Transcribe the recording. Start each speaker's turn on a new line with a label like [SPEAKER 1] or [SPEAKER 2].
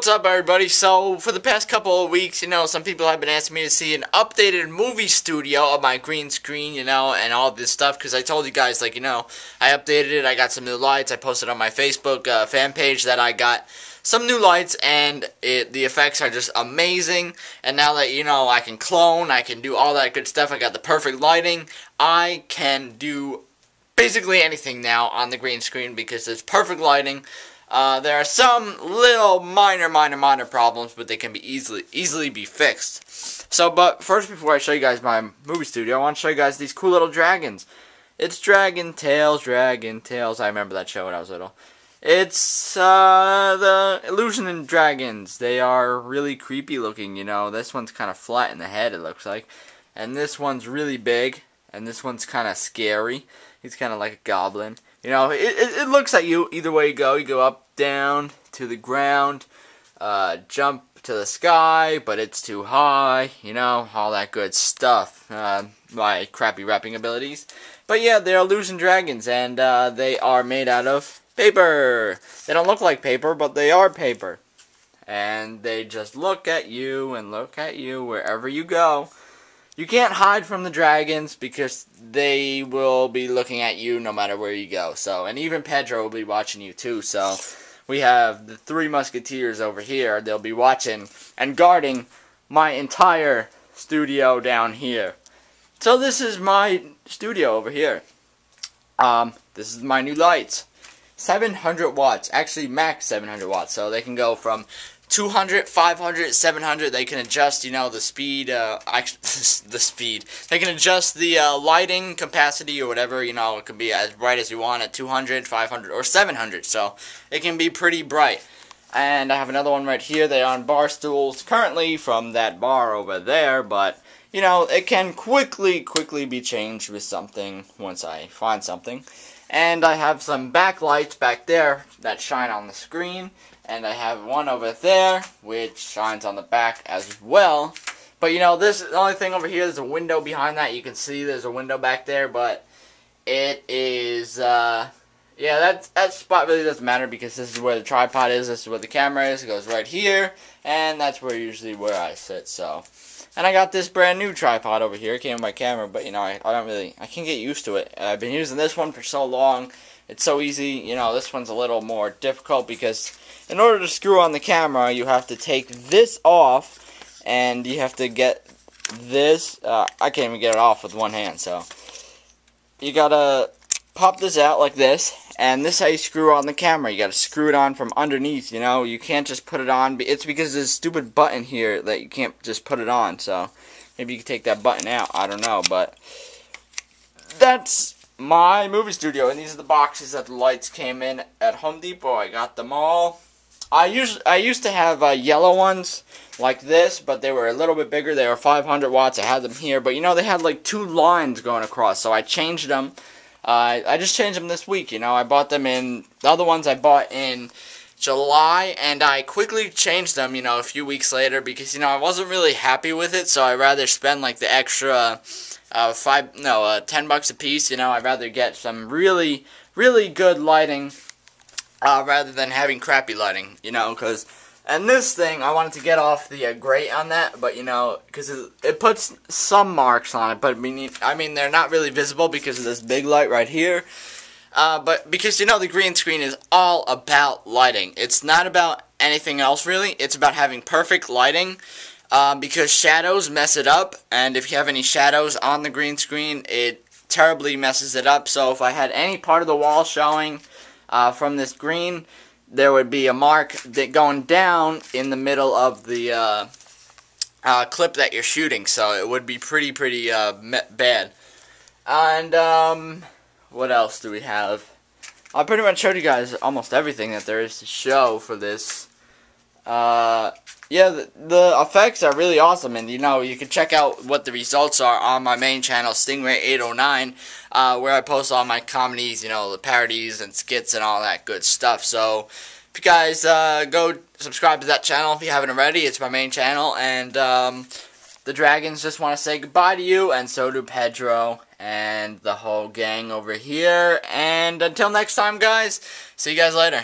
[SPEAKER 1] What's up, everybody? So, for the past couple of weeks, some people have been asking me to see an updated movie studio of my green screen, and all this stuff, because I told you guys, I updated it, I got some new lights, I posted on my Facebook fan page that I got some new lights, and the effects are just amazing, and now that, I can clone, I can do all that good stuff, I got the perfect lighting, I can do basically anything now on the green screen, because there's perfect lighting. There are some little minor problems, but they can be easily be fixed. So, but first, before I show you guys my movie studio, I want to show you guys these cool little dragons. It's Dragon Tales. I remember that show when I was little. It's the Illusion and Dragons. They are really creepy looking, This one's kind of flat in the head, it looks like. And this one's really big, and this one's kind of scary. He's kind of like a goblin. It looks at you either way you go. You go up, down, to the ground, jump to the sky, but it's too high, all that good stuff. My crappy rapping abilities. But yeah, they're Illusion Dragons, and they are made out of paper. They don't look like paper, but they are paper. And they just look at you and look at you wherever you go. You can't hide from the dragons because they will be looking at you no matter where you go. So, and even Pedro will be watching you too. So, we have the three musketeers over here. They'll be watching and guarding my entire studio down here. So, this is my studio over here. This is my new lights. 700 watts. Actually, max 700 watts. So, they can go from 200, 500, 700, they can adjust, the speed, the speed. They can adjust the lighting capacity or whatever, it can be as bright as you want at 200, 500, or 700, so it can be pretty bright. And I have another one right here. They're on bar stools, currently from that bar over there, but, it can quickly be changed with something once I find something. And I have some backlights back there that shine on the screen. And I have one over there, which shines on the back as well. But, this the only thing over here, there's a window behind that. You can see there's a window back there, but it is, yeah, that spot really doesn't matter because this is where the tripod is, this is where the camera is. It goes right here, and that's usually where I sit, so. And I got this brand new tripod over here. It came with my camera, but, I can't get used to it. I've been using this one for so long. It's so easy. This one's a little more difficult because in order to screw on the camera, you have to take this off, and you have to get this. I can't even get it off with one hand, so you gotta pop this out like this, and this is how you screw on the camera. You gotta screw it on from underneath. You can't just put it on. It's because there's a stupid button here that you can't just put it on. So maybe you can take that button out. I don't know, but that's my movie studio, and these are the boxes that the lights came in at Home Depot. I got them all. I used to have yellow ones like this, but they were a little bit bigger. They were 500 watts. I had them here, but they had like two lines going across, so I changed them. I just changed them this week. I bought them in, the other ones I bought in July, and I quickly changed them, a few weeks later because, I wasn't really happy with it, so I'd rather spend like the extra 10 bucks a piece. I'd rather get some really good lighting rather than having crappy lighting, and this thing, I wanted to get off the grate on that, but, because it puts some marks on it, but, I mean, they're not really visible because of this big light right here, but because, the green screen is all about lighting. It's not about anything else, really. It's about having perfect lighting, because shadows mess it up, and if you have any shadows on the green screen, it terribly messes it up. So if I had any part of the wall showing from this green, there would be a mark that going down in the middle of the clip that you're shooting, so it would be pretty bad. And what else do we have? I pretty much showed you guys almost everything that there is to show for this. Yeah, the effects are really awesome, and you can check out what the results are on my main channel, Stingray809, where I post all my comedies, the parodies and skits and all that good stuff. So if you guys go subscribe to that channel if you haven't already. It's my main channel, and the dragons just want to say goodbye to you, and so do Pedro and the whole gang over here. And until next time, guys, see you guys later.